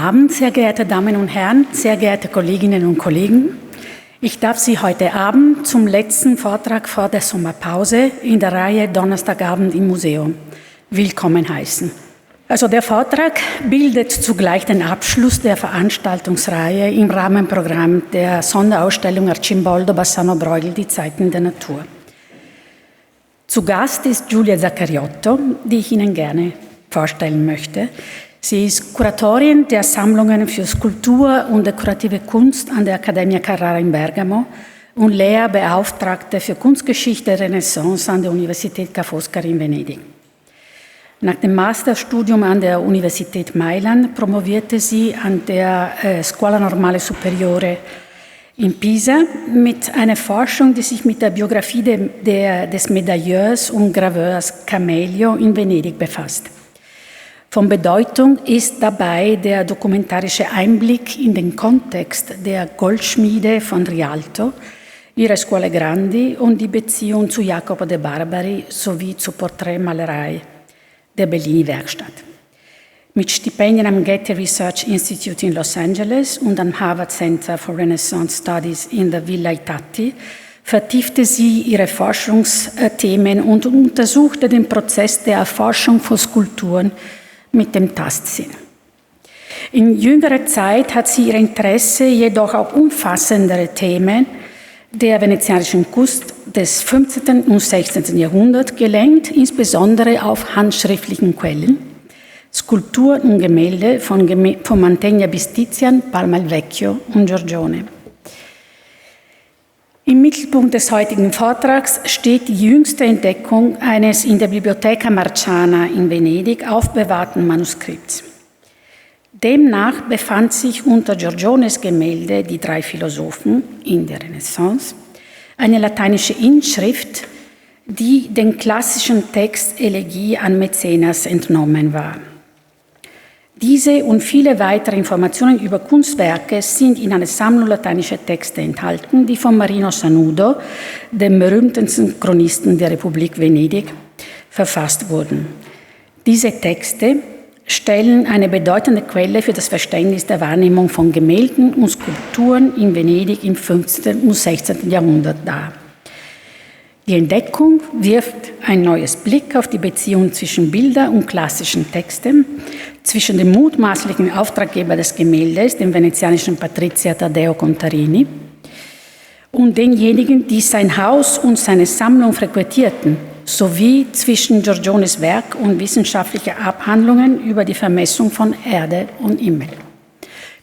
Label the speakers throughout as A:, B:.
A: Abend, sehr geehrte Damen und Herren, sehr geehrte Kolleginnen und Kollegen. Ich darf Sie heute Abend zum letzten Vortrag vor der Sommerpause in der Reihe Donnerstagabend im Museum willkommen heißen. Also der Vortrag bildet zugleich den Abschluss der Veranstaltungsreihe im Rahmenprogramm der Sonderausstellung Arcimboldo Bassano Bruegel, die Zeiten der Natur. Zu Gast ist Giulia Zaccariotto, die ich Ihnen gerne vorstellen möchte. Sie ist Kuratorin der Sammlungen für Skulptur und dekorative Kunst an der Accademia Carrara in Bergamo und Lehrbeauftragte für Kunstgeschichte Renaissance an der Universität Ca' Foscari in Venedig. Nach dem Masterstudium an der Universität Mailand promovierte sie an der Scuola Normale Superiore in Pisa mit einer Forschung, die sich mit der Biografie des Medailleurs und Graveurs Camelio in Venedig befasst. Von Bedeutung ist dabei der dokumentarische Einblick in den Kontext der Goldschmiede von Rialto, ihre Scuole Grandi und die Beziehung zu Jacopo de Barbari sowie zur Porträtmalerei der Bellini-Werkstatt. Mit Stipendien am Getty Research Institute in Los Angeles und am Harvard Center for Renaissance Studies in der Villa Itati vertiefte sie ihre Forschungsthemen und untersuchte den Prozess der Erforschung von Skulpturen mit dem Tastsinn. In jüngerer Zeit hat sie ihr Interesse jedoch auf umfassendere Themen der venezianischen Kunst des 15. und 16. Jahrhunderts gelenkt, insbesondere auf handschriftlichen Quellen, Skulpturen und Gemälde von Mantegna bis Tizian, Palma il Vecchio und Giorgione. Im Mittelpunkt des heutigen Vortrags steht die jüngste Entdeckung eines in der Biblioteca Marciana in Venedig aufbewahrten Manuskripts. Demnach befand sich unter Giorgiones Gemälde Die drei Philosophen in der Renaissance eine lateinische Inschrift, die dem klassischen Text Elegie an Mäzenas entnommen war. Diese und viele weitere Informationen über Kunstwerke sind in einer Sammlung lateinischer Texte enthalten, die von Marino Sanudo, dem berühmtesten Chronisten der Republik Venedig, verfasst wurden. Diese Texte stellen eine bedeutende Quelle für das Verständnis der Wahrnehmung von Gemälden und Skulpturen in Venedig im 15. und 16. Jahrhundert dar. Die Entdeckung wirft ein neues Blick auf die Beziehung zwischen Bildern und klassischen Texten, zwischen dem mutmaßlichen Auftraggeber des Gemäldes, dem venezianischen Patrizier Taddeo Contarini, und denjenigen, die sein Haus und seine Sammlung frequentierten, sowie zwischen Giorgiones Werk und wissenschaftlicher Abhandlungen über die Vermessung von Erde und Himmel.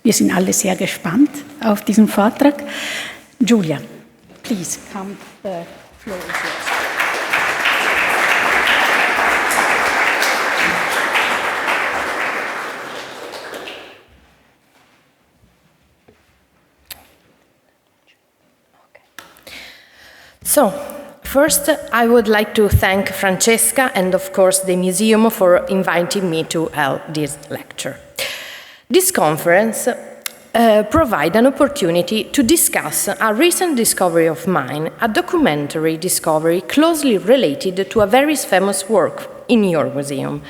A: Wir sind alle sehr gespannt auf diesen Vortrag. Giulia, please come. Floor is yours.
B: So, first I would like to thank Francesca and of course the museum for inviting me to hold this lecture. This conference provide an opportunity to discuss a recent discovery of mine, a documentary discovery closely related to a very famous work in your museum,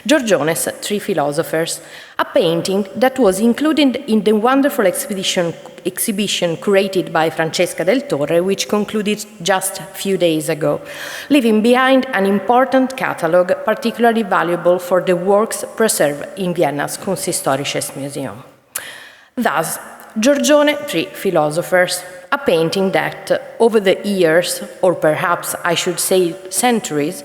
B: Giorgione's Three Philosophers, a painting that was included in the wonderful exhibition curated by Francesca Del Torre, which concluded just a few days ago, leaving behind an important catalogue particularly valuable for the works preserved in Vienna's Kunsthistorisches Museum. Thus, Giorgione, Three Philosophers, a painting that, over the years, or perhaps I should say centuries,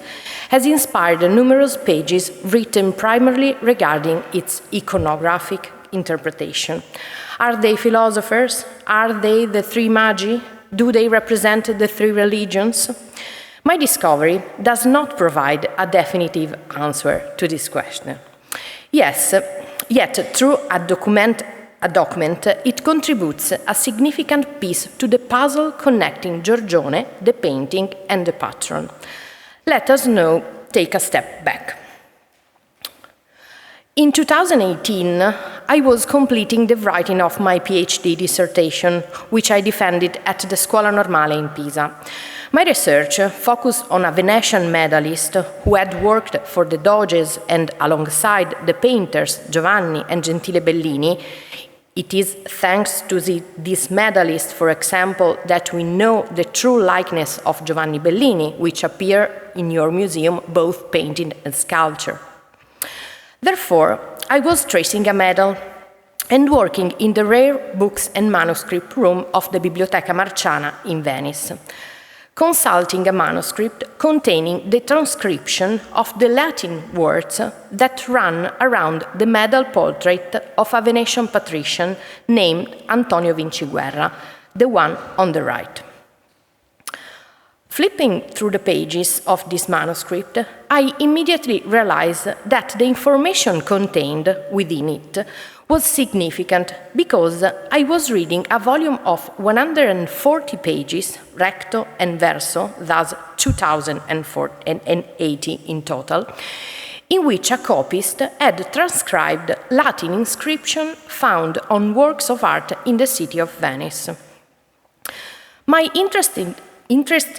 B: has inspired numerous pages written primarily regarding its iconographic interpretation. Are they philosophers? Are they the three magi? Do they represent the three religions? My discovery does not provide a definitive answer to this question. Yes, yet through a document, it contributes a significant piece to the puzzle connecting Giorgione, the painting, and the patron. Let us now take a step back. In 2018, I was completing the writing of my PhD dissertation, which I defended at the Scuola Normale in Pisa. My research focused on a Venetian medalist who had worked for the Doges and alongside the painters Giovanni and Gentile Bellini. It is thanks to this medalist, for example, that we know the true likeness of Giovanni Bellini, which appear in your museum, both painting and sculpture. Therefore, I was tracing a medal and working in the rare books and manuscript room of the Biblioteca Marciana in Venice, consulting a manuscript containing the transcription of the Latin words that run around the medal portrait of a Venetian patrician named Antonio Vinciguerra, the one on the right. Flipping through the pages of this manuscript, I immediately realized that the information contained within it was significant because I was reading a volume of 140 pages, recto and verso, thus 2,080 in total, in which a copyist had transcribed Latin inscription found on works of art in the city of Venice. My interest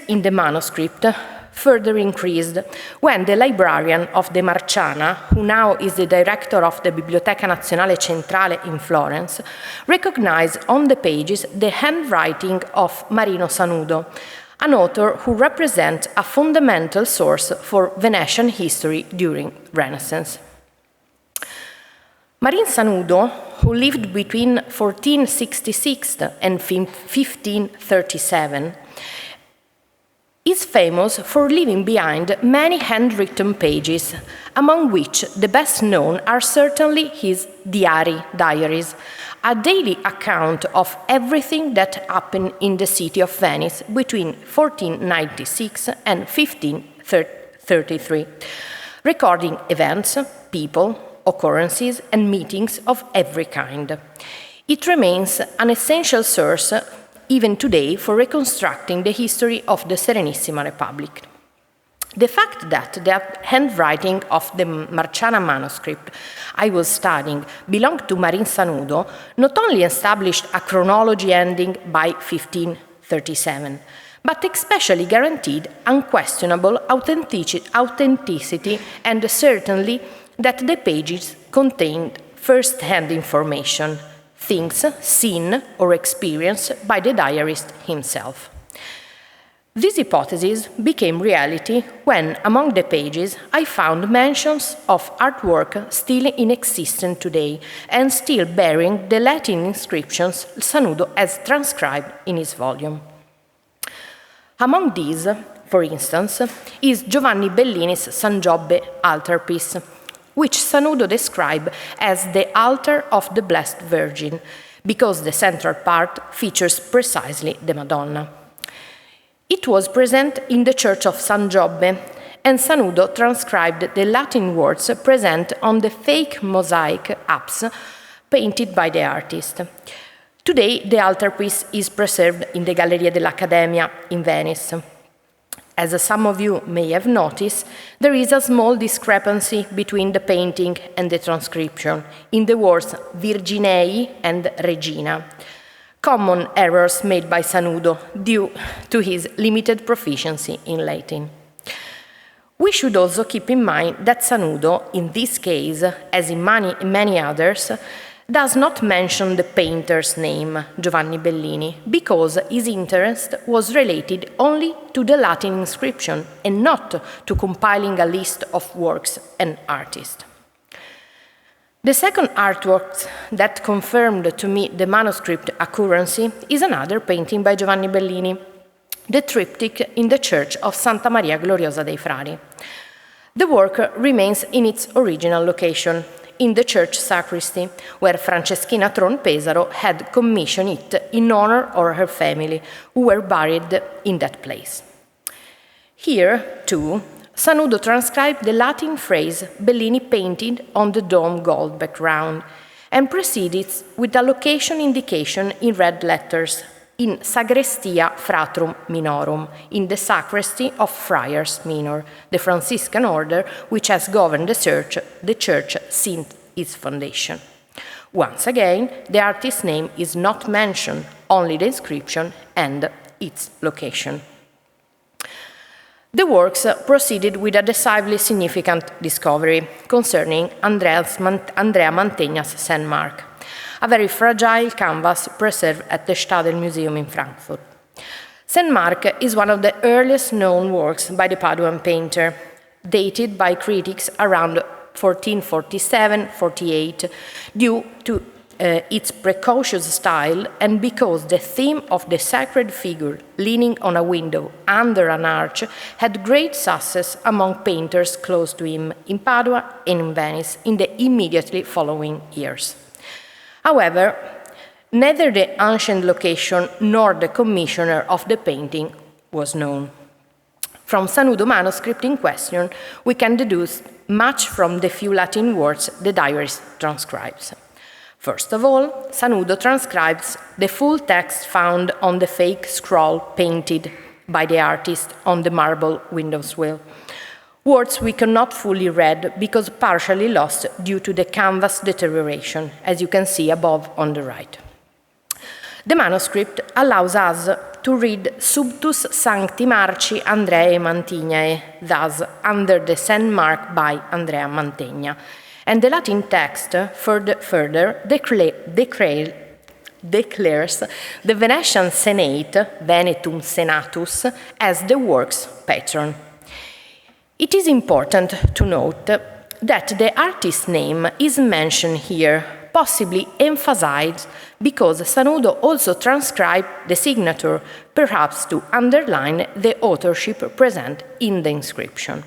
B: in the manuscript further increased when the librarian of the Marciana, who now is the director of the Biblioteca Nazionale Centrale in Florence, recognized on the pages the handwriting of Marino Sanudo, an author who represents a fundamental source for Venetian history during Renaissance. Marin Sanudo, who lived between 1466 and 1537, is famous for leaving behind many handwritten pages, among which the best known are certainly his diaries, a daily account of everything that happened in the city of Venice between 1496 and 1533, recording events, people, occurrences, and meetings of every kind. It remains an essential source even today for reconstructing the history of the Serenissima Republic. The fact that the handwriting of the Marciana manuscript I was studying belonged to Marin Sanudo not only established a chronology ending by 1537, but especially guaranteed unquestionable authenticity and certainly that the pages contained first-hand information, things seen or experienced by the diarist himself. This hypothesis became reality when, among the pages, I found mentions of artwork still in existence today and still bearing the Latin inscriptions Sanudo has transcribed in his volume. Among these, for instance, is Giovanni Bellini's San Giobbe altarpiece, which Sanudo described as the altar of the Blessed Virgin, because the central part features precisely the Madonna. It was present in the church of San Giobbe, and Sanudo transcribed the Latin words present on the fake mosaic apse painted by the artist. Today, the altarpiece is preserved in the Galleria dell'Accademia in Venice. As some of you may have noticed, there is a small discrepancy between the painting and the transcription in the words Virginei and Regina, common errors made by Sanudo due to his limited proficiency in Latin. We should also keep in mind that Sanudo, in this case, as in many others, does not mention the painter's name, Giovanni Bellini, because his interest was related only to the Latin inscription and not to compiling a list of works and artists. The second artwork that confirmed to me the manuscript accuracy is another painting by Giovanni Bellini, the triptych in the church of Santa Maria Gloriosa dei Frari. The work remains in its original location, in the church sacristy, where Franceschina Tron Pesaro had commissioned it in honor of her family, who were buried in that place. Here, too, Sanudo transcribed the Latin phrase Bellini painted on the dome gold background and proceeded with a location indication in red letters in Sagrestia Fratrum Minorum, in the sacristy of Friars Minor, the Franciscan order which has governed the church since its foundation. Once again, the artist's name is not mentioned, only the inscription and its location. The works proceeded with a decisively significant discovery concerning Andrea Mantegna's St. Mark, a very fragile canvas preserved at the Stadel Museum in Frankfurt. St. Mark is one of the earliest known works by the Paduan painter, dated by critics around 1447-48, due to its precocious style and because the theme of the sacred figure leaning on a window under an arch had great success among painters close to him in Padua and in Venice in the immediately following years. However, neither the ancient location nor the commissioner of the painting was known. From Sanudo manuscript in question, we can deduce much from the few Latin words the diarist transcribes. First of all, Sanudo transcribes the full text found on the fake scroll painted by the artist on the marble windowsill. Words we cannot fully read because partially lost due to the canvas deterioration, as you can see above on the right. The manuscript allows us to read Subtus Sancti Marci Andreae Mantegnae, thus under the St. Mark by Andrea Mantegna, and the Latin text further declares the Venetian Senate, Venetum Senatus, as the work's patron. It is important to note that the artist's name is mentioned here, possibly emphasized because Sanudo also transcribed the signature, perhaps to underline the authorship present in the inscription.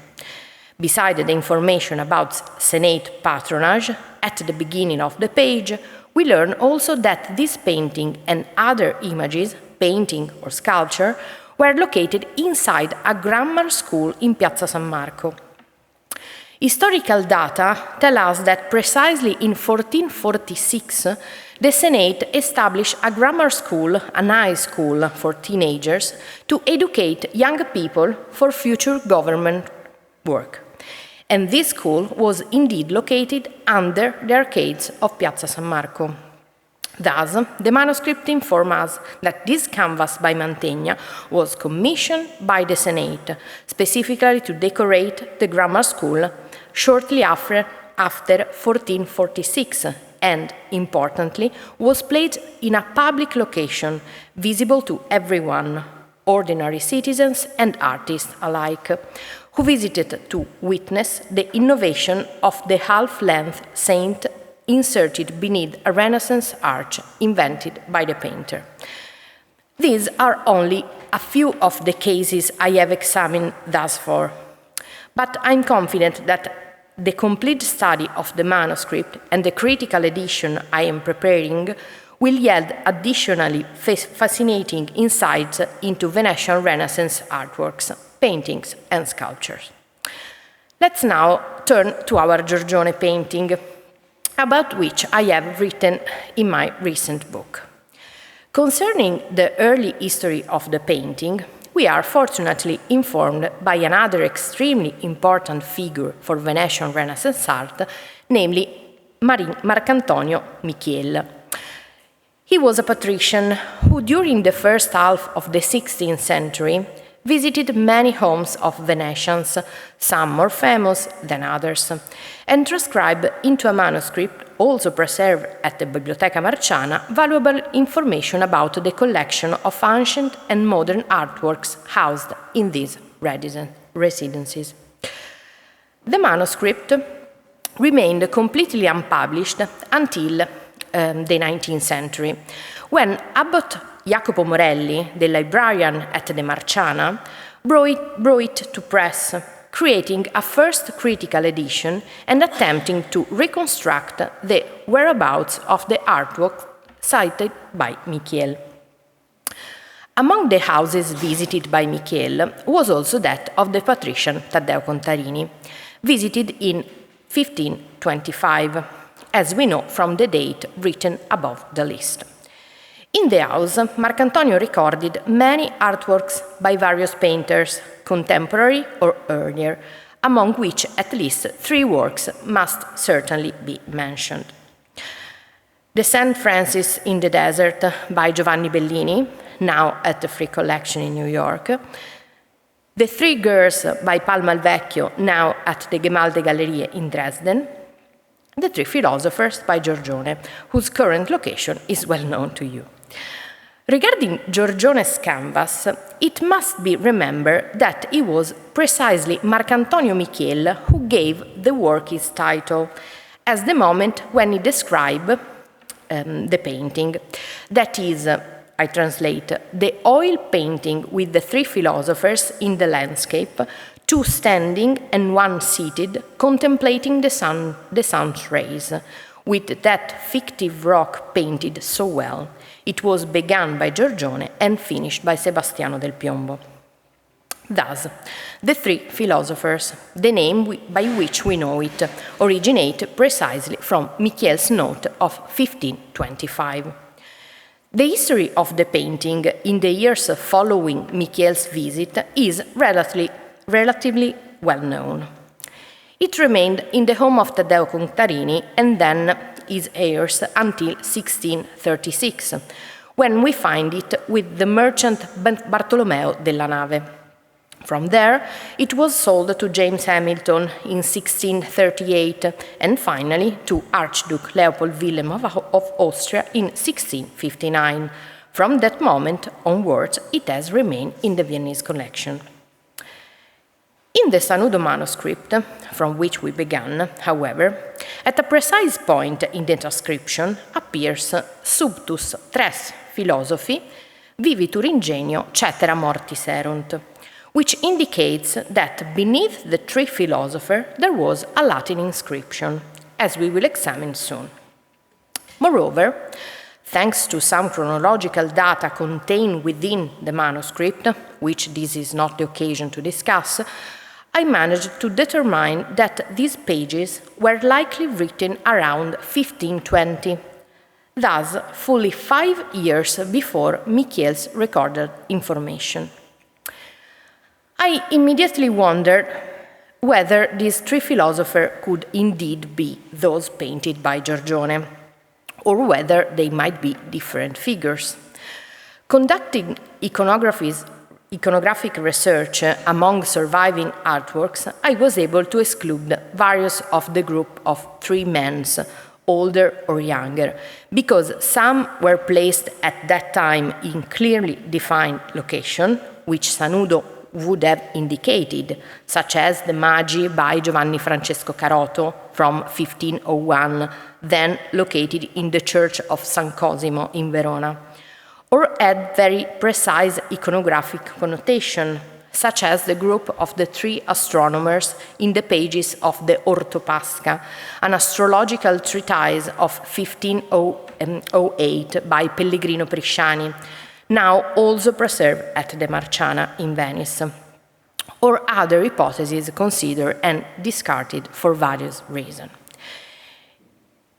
B: Beside the information about Senate patronage at the beginning of the page, we learn also that this painting and other images, painting or sculpture, were located inside a grammar school in Piazza San Marco. Historical data tell us that precisely in 1446, the Senate established a grammar school, an high school for teenagers, to educate young people for future government work. And this school was indeed located under the arcades of Piazza San Marco. Thus, the manuscript informs us that this canvas by Mantegna was commissioned by the Senate, specifically to decorate the grammar school shortly after 1446, and, importantly, was placed in a public location visible to everyone, ordinary citizens and artists alike, who visited to witness the innovation of the half-length saint inserted beneath a Renaissance arch invented by the painter. These are only a few of the cases I have examined thus far, but I'm confident that the complete study of the manuscript and the critical edition I am preparing will yield additionally fascinating insights into Venetian Renaissance artworks, paintings, and sculptures. Let's now turn to our Giorgione painting, about which I have written in my recent book. Concerning the early history of the painting, we are fortunately informed by another extremely important figure for Venetian Renaissance art, namely Marcantonio Michiel. He was a patrician who, during the first half of the 16th century, visited many homes of Venetians, some more famous than others, and transcribed into a manuscript, also preserved at the Biblioteca Marciana, valuable information about the collection of ancient and modern artworks housed in these residences. The manuscript remained completely unpublished until the 19th century, when Abbot Jacopo Morelli, the librarian at the Marciana, brought it to press, creating a first critical edition and attempting to reconstruct the whereabouts of the artwork cited by Michiel. Among the houses visited by Michiel was also that of the patrician Taddeo Contarini, visited in 1525, as we know from the date written above the list. In the house, Marcantonio recorded many artworks by various painters, contemporary or earlier, among which at least 3 works must certainly be mentioned. The St. Francis in the Desert by Giovanni Bellini, now at the Frick Collection in New York, The Three Girls by Palma il Vecchio, now at the Gemalde Gallerie in Dresden, The Three Philosophers by Giorgione, whose current location is well known to you. Regarding Giorgione's canvas, it must be remembered that it was precisely Marcantonio Michiel who gave the work its title, as the moment when he described the painting. That is, I translate, the oil painting with the three philosophers in the landscape, two standing and one seated, contemplating the sun's rays, with that fictive rock painted so well. It was begun by Giorgione and finished by Sebastiano del Piombo. Thus, the Three Philosophers, the name by which we know it, originate precisely from Michiel's note of 1525. The history of the painting in the years following Michiel's visit is relatively well known. It remained in the home of Taddeo Contarini and then his heirs until 1636, when we find it with the merchant Bartolomeo della Nave. From there, it was sold to James Hamilton in 1638 and finally to Archduke Leopold Wilhelm of Austria in 1659. From that moment onwards, it has remained in the Viennese collection. In the Sanudo manuscript, from which we began, however, at a precise point in the transcription appears Subtus tres philosophi vivitur ingenio cetera mortis erunt, which indicates that beneath the three philosophers there was a Latin inscription, as we will examine soon. Moreover, thanks to some chronological data contained within the manuscript, which this is not the occasion to discuss, I managed to determine that these pages were likely written around 1520, thus fully 5 years before Michiel's recorded information. I immediately wondered whether these three philosophers could indeed be those painted by Giorgione, or whether they might be different figures. Conducting iconographic research among surviving artworks, I was able to exclude various of the group of three men, older or younger, because some were placed at that time in clearly defined location, which Sanudo would have indicated, such as the Magi by Giovanni Francesco Caroto from 1501, then located in the Church of San Cosimo in Verona, or had very precise iconographic connotation, such as the group of the three astronomers in the pages of the Ortopasca, an astrological treatise of 1508 by Pellegrino Prisciani, now also preserved at the Marciana in Venice, or other hypotheses considered and discarded for various reasons.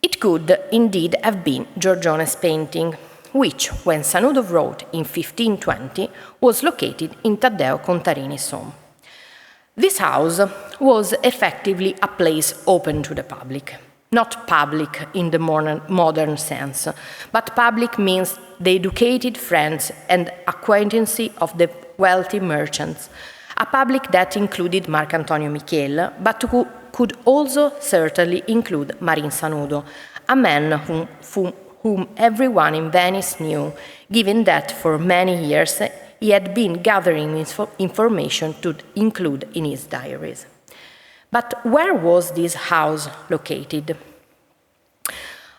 B: It could indeed have been Giorgione's painting, which, when Sanudo wrote in 1520, was located in Taddeo Contarini's home. This house was effectively a place open to the public. Not public in the modern sense, but public means the educated friends and acquaintances of the wealthy merchants, a public that included Marcantonio Michiel, but could also certainly include Marin Sanudo, a man whom everyone in Venice knew, given that for many years he had been gathering information to include in his diaries. But where was this house located?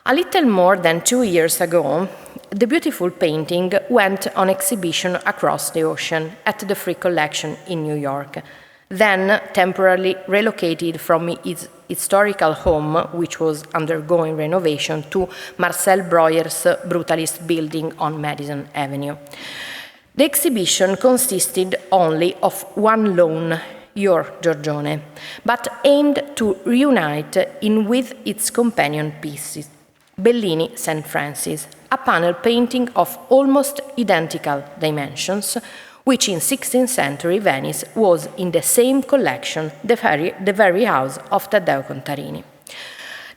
B: A little more than 2 years ago, the beautiful painting went on exhibition across the ocean at the Frick Collection in New York, then temporarily relocated from its historical home, which was undergoing renovation, to Marcel Breuer's Brutalist building on Madison Avenue. The exhibition consisted only of one lone, Your Giorgione, but aimed to reunite in with its companion pieces, Bellini St. Francis, a panel painting of almost identical dimensions, which in 16th century Venice was in the same collection, the very house of Taddeo Contarini.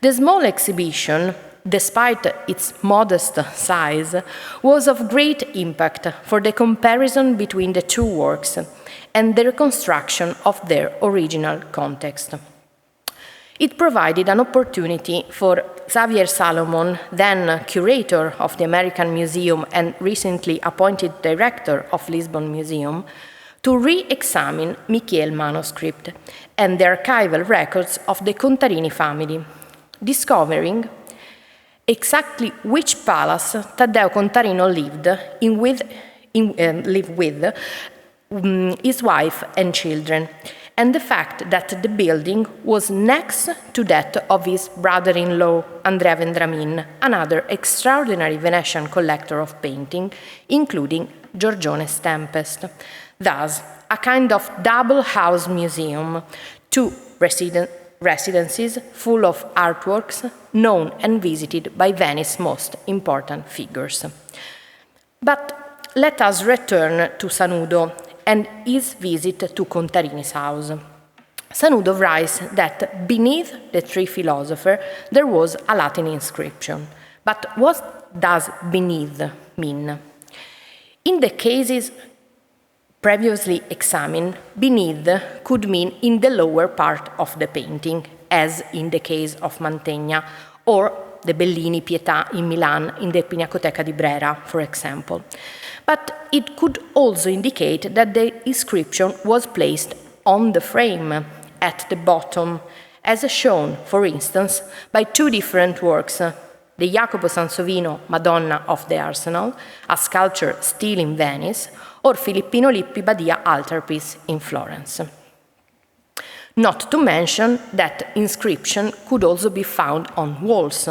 B: The small exhibition, despite its modest size, was of great impact for the comparison between the two works, and the reconstruction of their original context. It provided an opportunity for Xavier Salomon, then curator of the American Museum and recently appointed director of Lisbon Museum, to re-examine Michiel manuscript and the archival records of the Contarini family, discovering exactly which palace Taddeo Contarino lived with his wife and children, and the fact that the building was next to that of his brother-in-law, Andrea Vendramin, another extraordinary Venetian collector of painting, including Giorgione's Tempest. Thus, a kind of double-house museum, two residences full of artworks known and visited by Venice's most important figures. But let us return to Sanudo and his visit to Contarini's house. Sanudo writes that beneath the three philosophers there was a Latin inscription. But what does beneath mean? In the cases previously examined, beneath could mean in the lower part of the painting, as in the case of Mantegna, or the Bellini Pietà in Milan in the Pinacoteca di Brera, for example. But it could also indicate that the inscription was placed on the frame, at the bottom, as shown, for instance, by two different works, the Jacopo Sansovino Madonna of the Arsenal, a sculpture still in Venice, or Filippino Lippi Badia altarpiece in Florence. Not to mention that inscription could also be found on walls,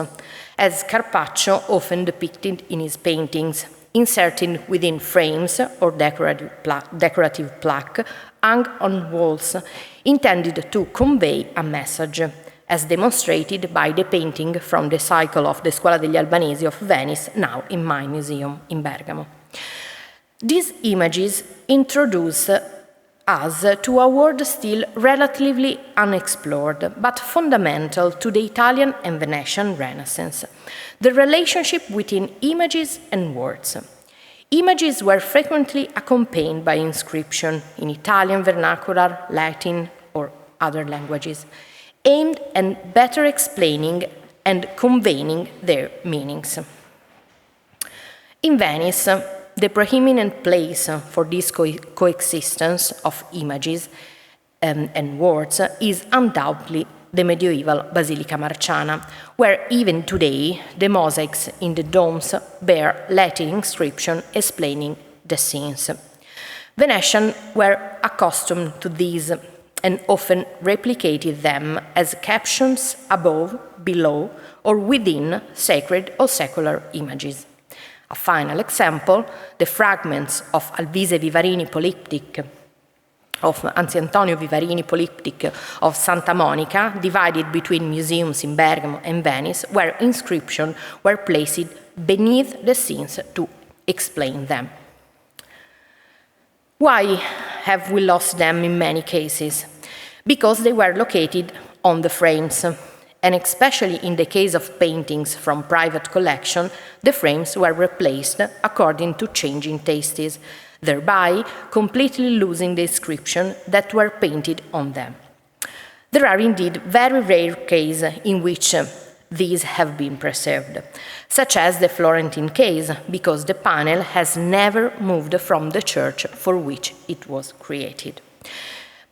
B: as Carpaccio often depicted in his paintings, inserted within frames or decorative plaque hung on walls, intended to convey a message, as demonstrated by the painting from the cycle of the Scuola degli Albanesi of Venice, now in my museum in Bergamo. These images introduce us to a world still relatively unexplored, but fundamental to the Italian and Venetian Renaissance, the relationship between images and words. Images were frequently accompanied by inscription in Italian vernacular, Latin, or other languages, aimed at better explaining and conveying their meanings. In Venice, the preeminent place for this coexistence of images and words is undoubtedly the medieval Basilica Marciana, where even today the mosaics in the domes bear Latin inscription explaining the scenes. Venetians were accustomed to these and often replicated them as captions above, below, or within sacred or secular images. A final example, the fragments of Alvise Vivarini Polyptych, of Antonio Vivarini Polyptych of Santa Monica, divided between museums in Bergamo and Venice, where inscriptions were placed beneath the scenes to explain them. Why have we lost them in many cases? Because they were located on the frames, and especially in the case of paintings from private collection, the frames were replaced according to changing tastes, thereby completely losing the inscriptions that were painted on them. There are indeed very rare cases in which these have been preserved, such as the Florentine case, because the panel has never moved from the church for which it was created.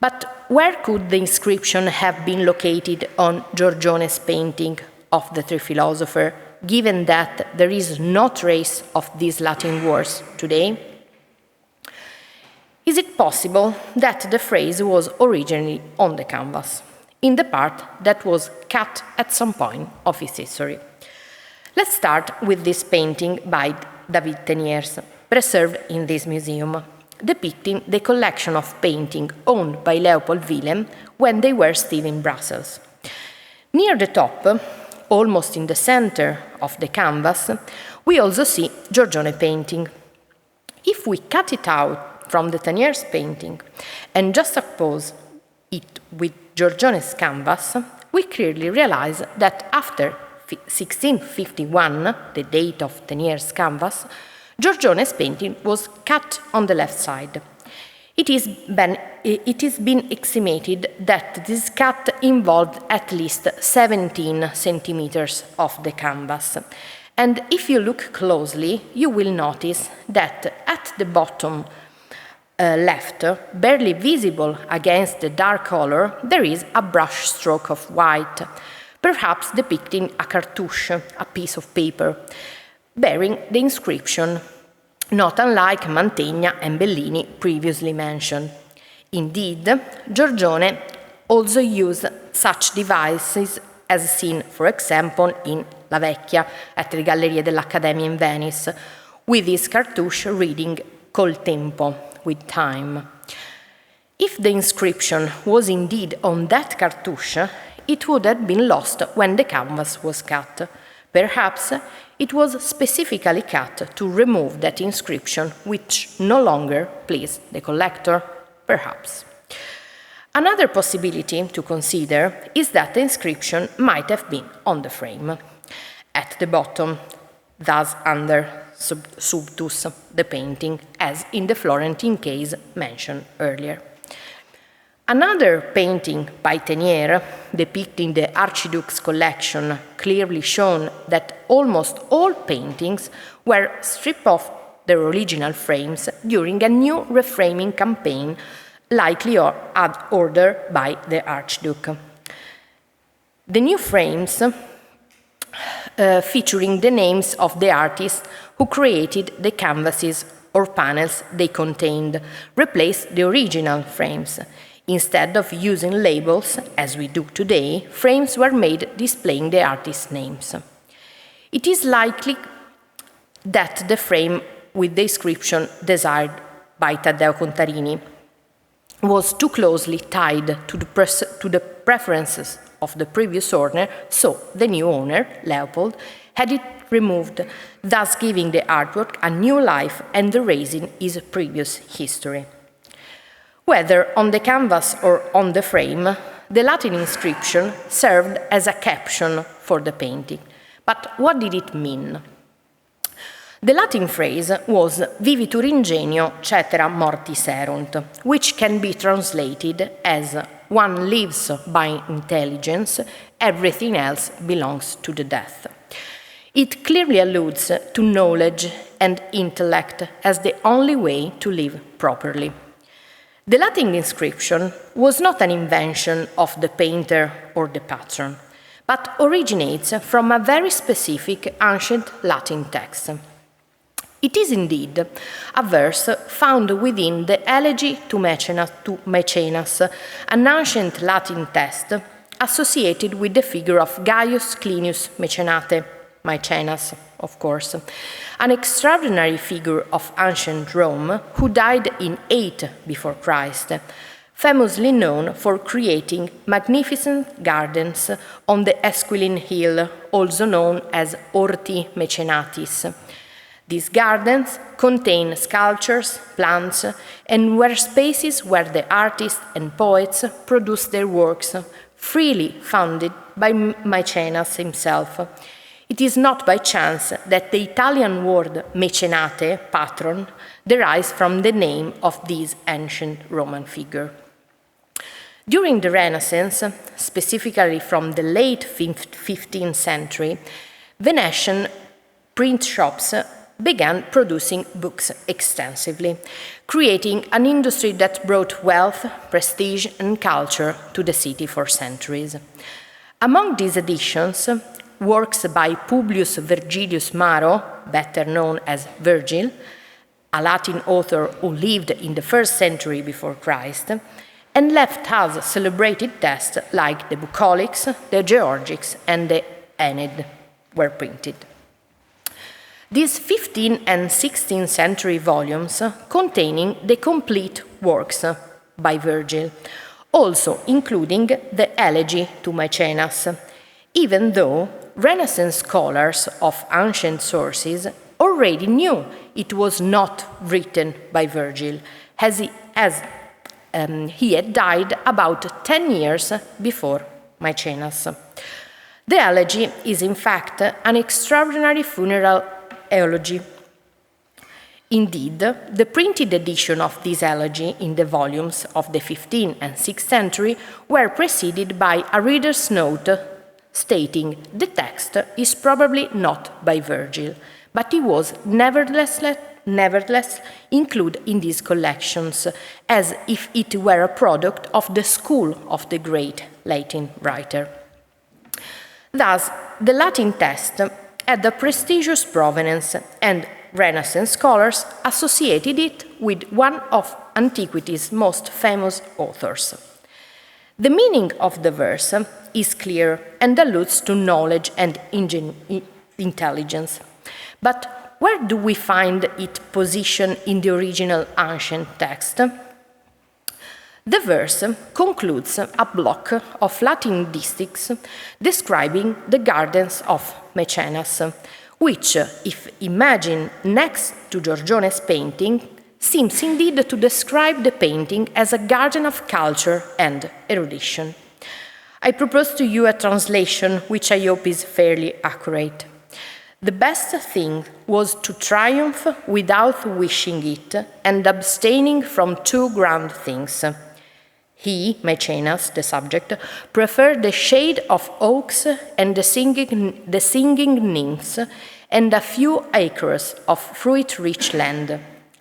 B: But where could the inscription have been located on Giorgione's painting of the three philosophers, given that there is no trace of these Latin words today? Is it possible that the phrase was originally on the canvas, in the part that was cut at some point of its history? Let's start with this painting by David Teniers, preserved in this museum, depicting the collection of paintings owned by Leopold Willem when they were still in Brussels. Near the top, almost in the center of the canvas, we also see Giorgione painting. If we cut it out from the Teniers painting and just juxtapose it with Giorgione's canvas, we clearly realize that after 1651, the date of Teniers' canvas, Giorgione's painting was cut on the left side. It has been estimated that this cut involved at least 17 centimeters of the canvas. And if you look closely, you will notice that at the bottom left, barely visible against the dark color, there is a brush stroke of white, perhaps depicting a cartouche, a piece of paper, bearing the inscription, not unlike Mantegna and Bellini previously mentioned. Indeed, Giorgione also used such devices as seen, for example, in La Vecchia at the Galleria dell'Accademia in Venice, with his cartouche reading Col tempo, with time. If the inscription was indeed on that cartouche, it would have been lost when the canvas was cut. Perhaps it was specifically cut to remove that inscription, which no longer pleased the collector, perhaps. Another possibility to consider is that the inscription might have been on the frame, at the bottom, thus under subtus, the painting, as in the Florentine case mentioned earlier. Another painting by Teniers, depicting the Archduke's collection, clearly shown that almost all paintings were stripped off their original frames during a new reframing campaign, likely ordered by the Archduke. The new frames, featuring the names of the artists who created the canvases or panels they contained, replaced the original frames. Instead of using labels, as we do today, frames were made displaying the artist's names. It is likely that the frame with the inscription desired by Taddeo Contarini was too closely tied to the preferences of the previous owner, so the new owner, Leopold, had it removed, thus giving the artwork a new life and erasing its previous history. Whether on the canvas or on the frame, the Latin inscription served as a caption for the painting. But what did it mean? The Latin phrase was vivitur ingenio cetera mortis erunt, which can be translated as one lives by intelligence, everything else belongs to the death. It clearly alludes to knowledge and intellect as the only way to live properly. The Latin inscription was not an invention of the painter or the patron, but originates from a very specific ancient Latin text. It is indeed a verse found within the Elegy to Maecenas, an ancient Latin text associated with the figure of Gaius Clinius Mecenate, Maecenas, of course, an extraordinary figure of ancient Rome who died in 8 before Christ, famously known for creating magnificent gardens on the Esquiline Hill, also known as Horti Mecenatis. These gardens contain sculptures, plants, and were spaces where the artists and poets produced their works, freely funded by Maecenas himself. It is not by chance that the Italian word mecenate, patron, derives from the name of this ancient Roman figure. During the Renaissance, specifically from the late 15th century, Venetian print shops began producing books extensively, creating an industry that brought wealth, prestige, and culture to the city for centuries. Among these editions, works by Publius Vergilius Maro, better known as Virgil, a Latin author who lived in the 1st century before Christ, and left us celebrated texts like the Bucolics, the Georgics, and the Aeneid were printed. These 15th and 16th century volumes containing the complete works by Virgil, also including the Elegy to Maecenas, even though Renaissance scholars of ancient sources already knew it was not written by Virgil, as he had died about 10 years before Maecenas. The elegy is in fact an extraordinary funeral elegy. Indeed, the printed edition of this elegy in the volumes of the 15th and 6th century were preceded by a reader's note stating the text is probably not by Virgil, but it was nevertheless included in these collections as if it were a product of the school of the great Latin writer. Thus, the Latin text had a prestigious provenance, and Renaissance scholars associated it with one of antiquity's most famous authors. The meaning of the verse is clear and alludes to knowledge and intelligence. But where do we find its position in the original ancient text? The verse concludes a block of Latin distichs describing the gardens of Maecenas, which, if imagined next to Giorgione's painting, seems indeed to describe the painting as a garden of culture and erudition. I propose to you a translation which I hope is fairly accurate. The best thing was to triumph without wishing it and abstaining from two grand things. He, Maecenas, the subject, preferred the shade of oaks and the singing nymphs and a few acres of fruit-rich land.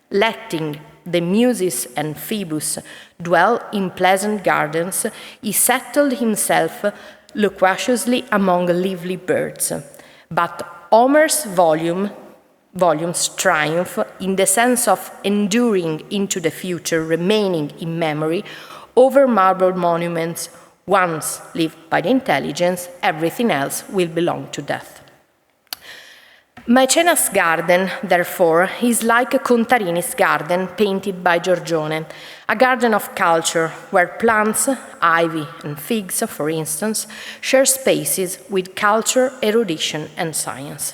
B: Letting the Muses and Phoebus dwell in pleasant gardens, he settled himself loquaciously among lively birds. But Homer's volumes triumph in the sense of enduring into the future, remaining in memory, over marble monuments. Once lived by the intelligence, everything else will belong to death. Maecenas' garden, therefore, is like Contarini's garden painted by Giorgione, a garden of culture where plants, ivy and figs, for instance, share spaces with culture, erudition and science.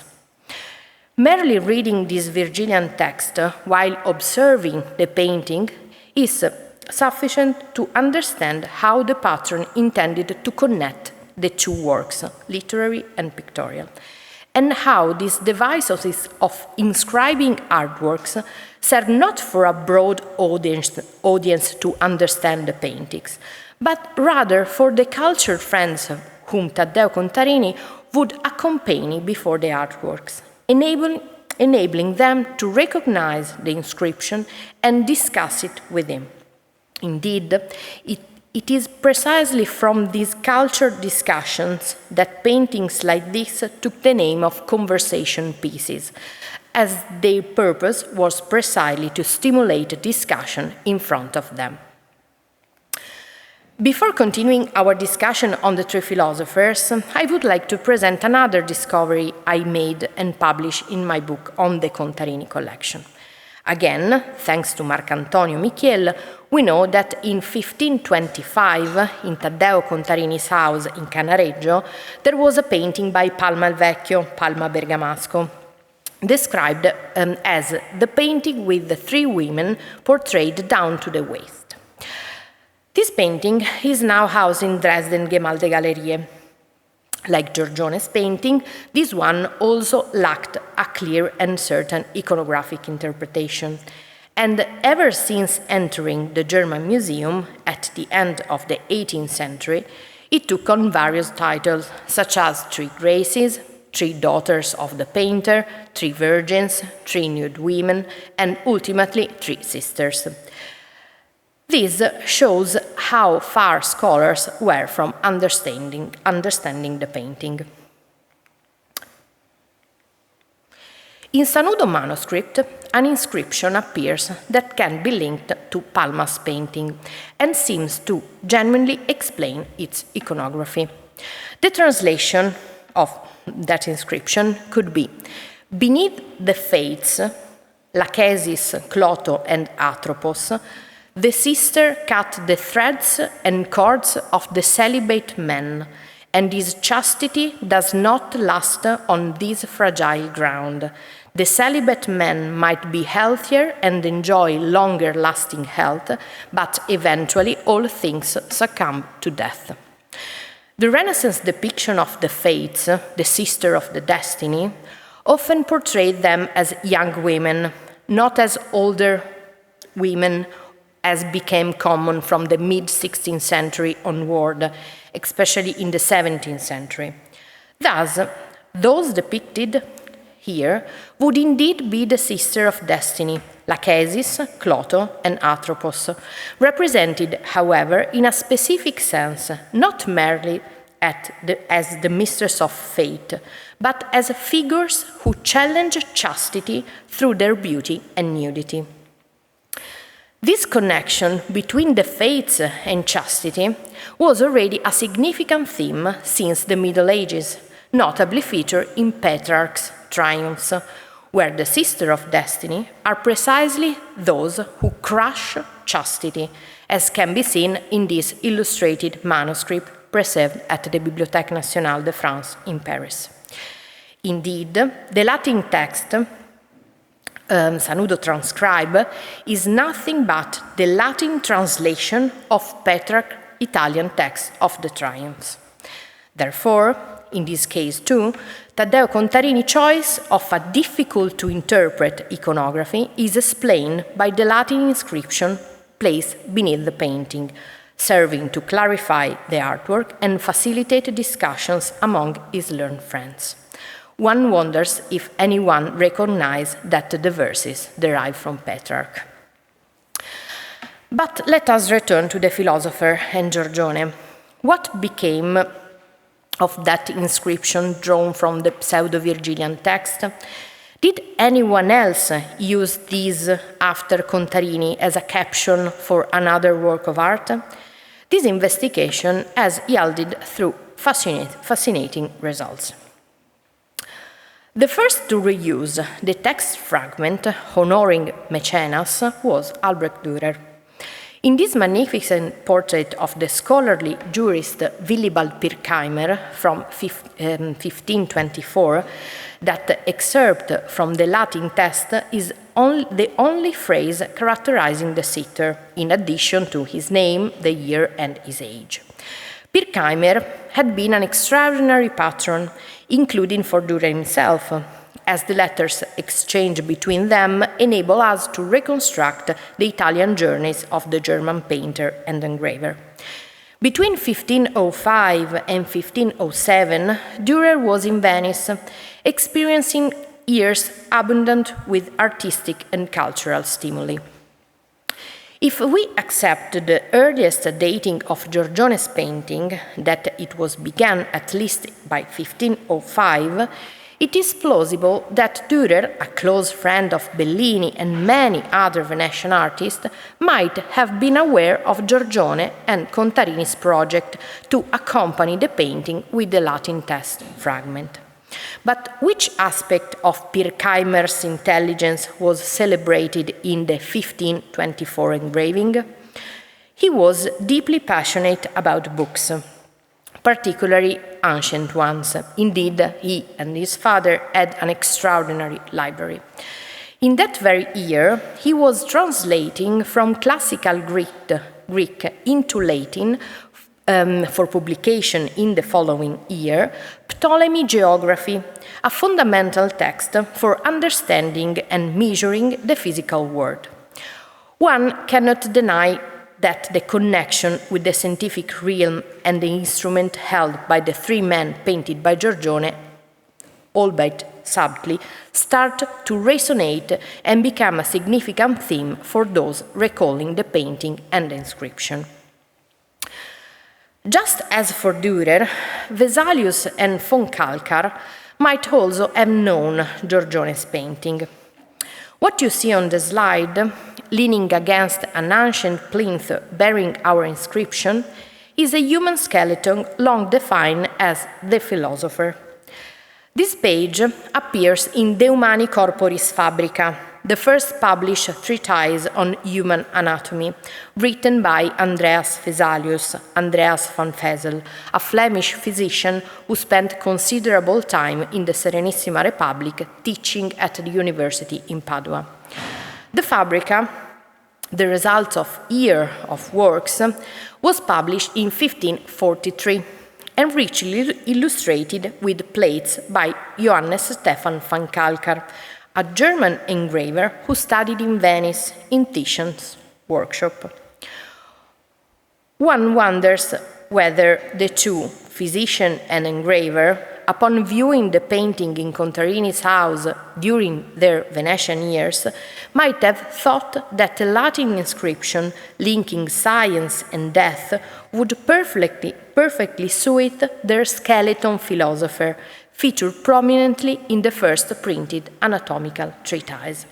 B: Merely reading this Virgilian text while observing the painting is sufficient to understand how the patron intended to connect the two works, literary and pictorial, and how this device of inscribing artworks served not for a broad audience to understand the paintings, but rather for the cultured friends whom Taddeo Contarini would accompany before the artworks, enabling them to recognize the inscription and discuss it with him. Indeed, it is precisely from these cultured discussions that paintings like this took the name of conversation pieces, as their purpose was precisely to stimulate discussion in front of them. Before continuing our discussion on the three philosophers, I would like to present another discovery I made and published in my book on the Contarini collection. Again, thanks to Marcantonio Michiel, we know that in 1525, in Taddeo Contarini's house in Canareggio, there was a painting by Palma il Vecchio, Palma Bergamasco, described as the painting with the three women portrayed down to the waist. This painting is now housed in Dresden Gemäldegallerie. Like Giorgione's painting, this one also lacked a clear and certain iconographic interpretation. And ever since entering the German Museum at the end of the 18th century, it took on various titles, such as Three Graces, Three Daughters of the Painter, Three Virgins, Three Nude Women, and ultimately Three Sisters. This shows how far scholars were from understanding the painting. In Sanudo manuscript, an inscription appears that can be linked to Palma's painting and seems to genuinely explain its iconography. The translation of that inscription could be: beneath the Fates, Lachesis, Cloto, and Atropos, the sister cut the threads and cords of the celibate man, and his chastity does not last on this fragile ground. The celibate man might be healthier and enjoy longer-lasting health, but eventually all things succumb to death. The Renaissance depiction of the Fates, the sister of the destiny, often portrayed them as young women, not as older women as became common from the mid-16th century onward, especially in the 17th century. Thus, those depicted here would indeed be the sister of destiny, Lachesis, Cloto, and Atropos, represented, however, in a specific sense, not merely as the mistress of fate, but as figures who challenge chastity through their beauty and nudity. This connection between the fates and chastity was already a significant theme since the Middle Ages, notably featured in Petrarch's Triumphs, where the sisters of destiny are precisely those who crush chastity, as can be seen in this illustrated manuscript preserved at the Bibliothèque Nationale de France in Paris. Indeed, the Latin text, Sanudo transcribe, is nothing but the Latin translation of Petrarch's Italian text of the Triumphs. Therefore, in this case too, Taddeo Contarini's choice of a difficult-to-interpret iconography is explained by the Latin inscription placed beneath the painting, serving to clarify the artwork and facilitate discussions among his learned friends. One wonders if anyone recognized that the verses derive from Petrarch. But let us return to the philosopher and Giorgione. What became of that inscription drawn from the Pseudo-Virgilian text? Did anyone else use this after Contarini as a caption for another work of art? This investigation has yielded through fascinating results. The first to reuse the text fragment honoring Maecenas was Albrecht Dürer. In this magnificent portrait of the scholarly jurist Willibald Pirkheimer from 1524, that excerpt from the Latin text is the only phrase characterizing the sitter, in addition to his name, the year, and his age. Pirkheimer had been an extraordinary patron, including for Dürer himself, as the letters exchanged between them enable us to reconstruct the Italian journeys of the German painter and engraver. Between 1505 and 1507, Dürer was in Venice, experiencing years abundant with artistic and cultural stimuli. If we accept the earliest dating of Giorgione's painting, that it was begun at least by 1505, it is plausible that Dürer, a close friend of Bellini and many other Venetian artists, might have been aware of Giorgione and Contarini's project to accompany the painting with the Latin text fragment. But which aspect of Pirkheimer's intelligence was celebrated in the 1524 engraving? He was deeply passionate about books, particularly ancient ones. Indeed, he and his father had an extraordinary library. In that very year, he was translating from classical Greek into Latin for publication in the following year, Ptolemy Geography, a fundamental text for understanding and measuring the physical world. One cannot deny that the connection with the scientific realm and the instrument held by the three men painted by Giorgione, albeit subtly, start to resonate and become a significant theme for those recalling the painting and the inscription. Just as for Dürer, Vesalius and von Kalkar might also have known Giorgione's painting. What you see on the slide, leaning against an ancient plinth bearing our inscription, is a human skeleton long defined as the philosopher. This page appears in De Humani Corporis Fabrica, the first published treatise on human anatomy, written by Andreas Vesalius, Andreas van Vesel, a Flemish physician who spent considerable time in the Serenissima Republic teaching at the university in Padua. The Fabrica, the result of years of works, was published in 1543 and richly illustrated with plates by Johannes Stefan van Kalkar, a German engraver who studied in Venice in Titian's workshop. One wonders whether the two, physician and engraver, upon viewing the painting in Contarini's house during their Venetian years, might have thought that a Latin inscription linking science and death would perfectly suit their skeleton philosopher, featured prominently in the first printed anatomical treatise.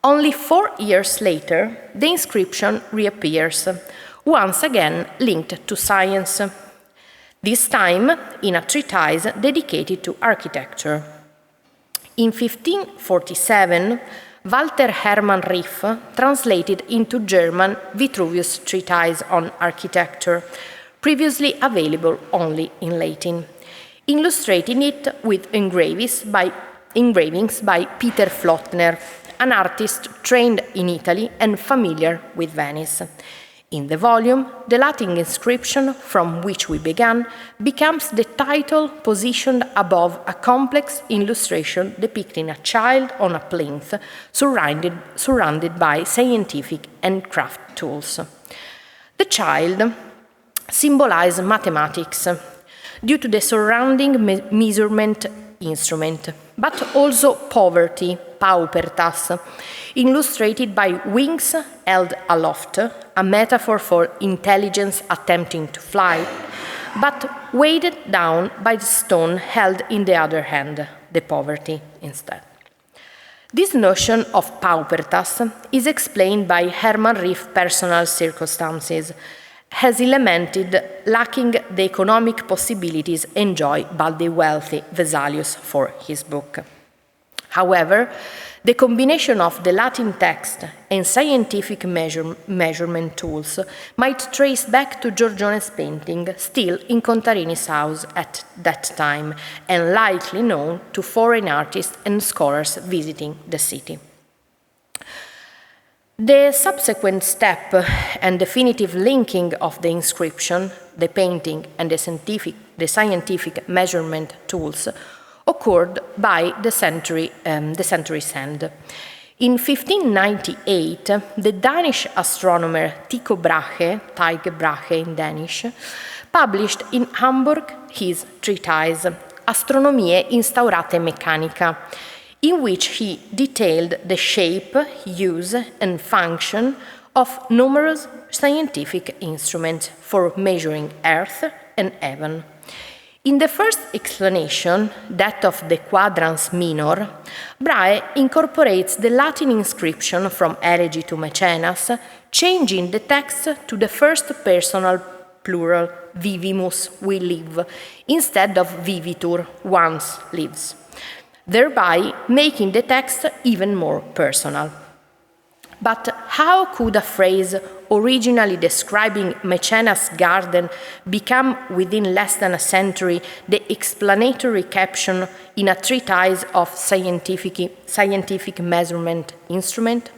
B: Only 4 years later, the inscription reappears, once again linked to science, this time in a treatise dedicated to architecture. In 1547, Walter Hermann Rieff translated into German Vitruvius' treatise on architecture, previously available only in Latin, illustrating it with engravings by Peter Flottner, an artist trained in Italy and familiar with Venice. In the volume, the Latin inscription from which we began becomes the title positioned above a complex illustration depicting a child on a plinth surrounded by scientific and craft tools. The child symbolizes mathematics due to the surrounding measurement instrument, but also poverty, paupertas, illustrated by wings held aloft, a metaphor for intelligence attempting to fly, but weighted down by the stone held in the other hand, the poverty instead. This notion of paupertas is explained by Hermann Rieff's personal circumstances, has lamented lacking the economic possibilities enjoyed by the wealthy Vesalius for his book. However, the combination of the Latin text and scientific measurement tools might trace back to Giorgione's painting, still in Contarini's house at that time, and likely known to foreign artists and scholars visiting the city. The subsequent step and definitive linking of the inscription, the painting, and the scientific measurement tools occurred by the century's end. In 1598, the Danish astronomer Tycho Brahe in Danish, published in Hamburg his treatise Astronomiae Instaurate Mechanica, in which he detailed the shape, use, and function of numerous scientific instruments for measuring Earth and heaven. In the first explanation, that of the quadrans minor, Brahe incorporates the Latin inscription from Elegy to Maecenas, changing the text to the first personal plural, vivimus, we live, instead of vivitur, once lives, thereby making the text even more personal. But how could a phrase originally describing Maecenas' garden become, within less than a century, the explanatory caption in a treatise of scientific measurement instrument?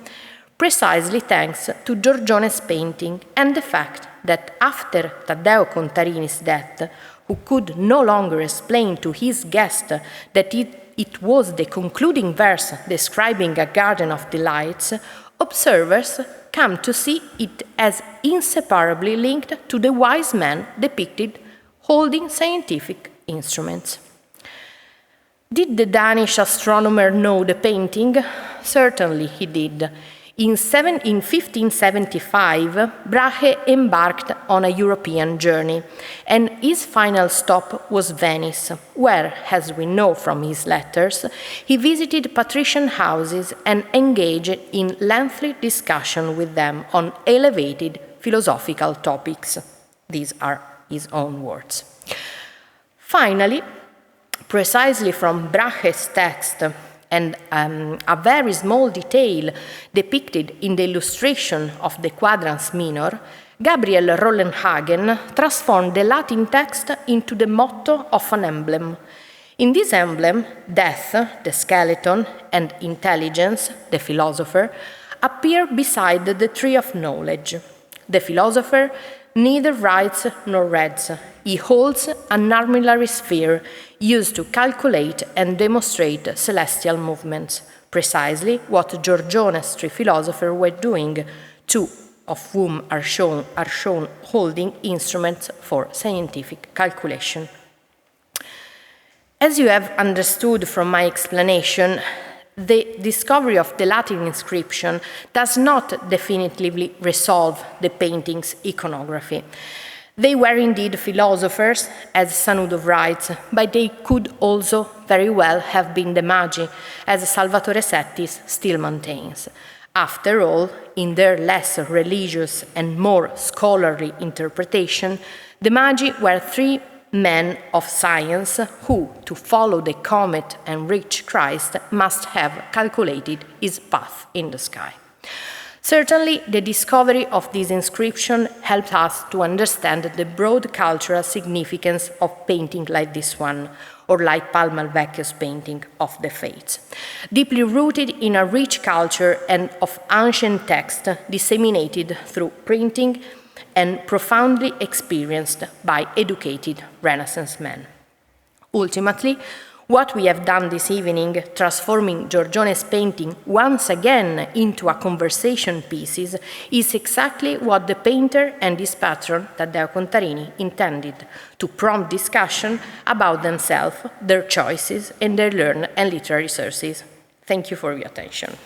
B: Precisely thanks to Giorgione's painting and the fact that after Taddeo Contarini's death, who could no longer explain to his guest that it was the concluding verse describing a garden of delights, observers come to see it as inseparably linked to the wise man depicted holding scientific instruments. Did the Danish astronomer know the painting? Certainly he did. In 1575, Brahe embarked on a European journey, and his final stop was Venice, where, as we know from his letters, he visited patrician houses and engaged in lengthy discussion with them on elevated philosophical topics. These are his own words. Finally, precisely from Brahe's text, and a very small detail depicted in the illustration of the quadrans minor, Gabriel Rollenhagen transformed the Latin text into the motto of an emblem. In this emblem, death, the skeleton, and intelligence, the philosopher, appear beside the tree of knowledge. The philosopher neither writes nor reads. He holds an armillary sphere used to calculate and demonstrate celestial movements, precisely what Giorgione's three philosophers were doing, two of whom are shown holding instruments for scientific calculation. As you have understood from my explanation, the discovery of the Latin inscription does not definitively resolve the painting's iconography. They were indeed philosophers, as Sanudo writes, but they could also very well have been the Magi, as Salvatore Settis still maintains. After all, in their less religious and more scholarly interpretation, the Magi were three men of science who, to follow the comet and reach Christ, must have calculated his path in the sky. Certainly, the discovery of this inscription helped us to understand the broad cultural significance of painting like this one, or like Palma al Vecchio's painting of the Fates, deeply rooted in a rich culture and of ancient text disseminated through printing and profoundly experienced by educated Renaissance men. Ultimately, what we have done this evening, transforming Giorgione's painting once again into a conversation piece, is exactly what the painter and his patron, Taddeo Contarini, intended, to prompt discussion about themselves, their choices, and their learned and literary sources. Thank you for your attention.